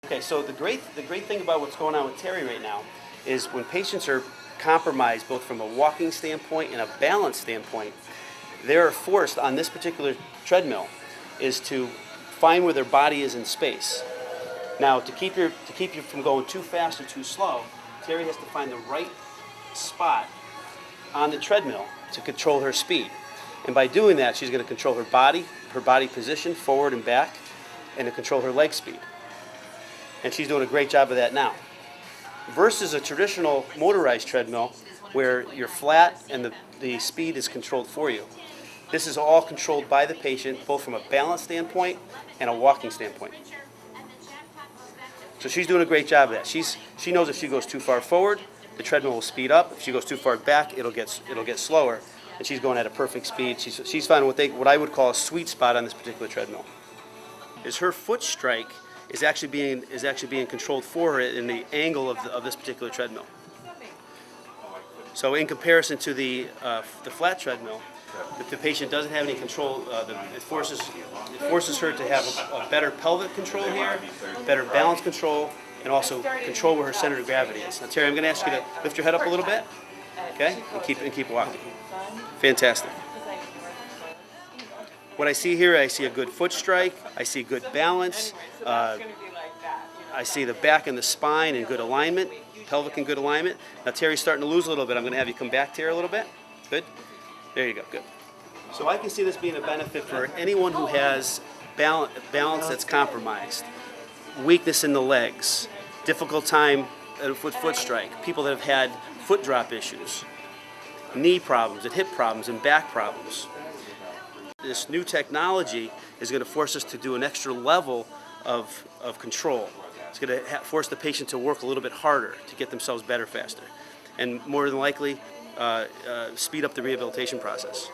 Okay, so the great thing about what's going on with Terry right now is when patients are compromised both from a walking standpoint and a balance standpoint, they're forced on this particular treadmill is to find where their body is in space. Now, to keep you from going too fast or too slow, Terry has to find the right spot on the treadmill to control her speed. And by doing that, she's going to control her body position, forward and back, and to control her leg speed. And she's doing a great job of that now. Versus a traditional motorized treadmill where you're flat and the speed is controlled for you. This is all controlled by the patient, both from a balance standpoint and a walking standpoint. So she's doing a great job of that. She knows if she goes too far forward, the treadmill will speed up. If she goes too far back, it'll get slower. And she's going at a perfect speed. She's finding what I would call a sweet spot on this particular treadmill. Is her foot strike is actually being controlled for her in the angle of this particular treadmill. So in comparison to the flat treadmill, if the patient doesn't have any control, it forces her to have a better pelvic control here, better balance control, and also control where her center of gravity is. Now, Terry, I'm going to ask you to lift your head up a little bit, okay, and keep walking. Fantastic. What I see here, I see a good foot strike, I see good balance, I see the back and the spine in good alignment, pelvic in good alignment. Now Terry's starting to lose a little bit. I'm going to have you come back, Terry, a little bit. Good. There you go. Good. So I can see this being a benefit for anyone who has balance that's compromised, weakness in the legs, difficult time with foot strike, people that have had foot drop issues, knee problems, and hip problems, and back problems. This new technology is going to force us to do an extra level of control. It's going to force the patient to work a little bit harder to get themselves better faster, and more than likely speed up the rehabilitation process.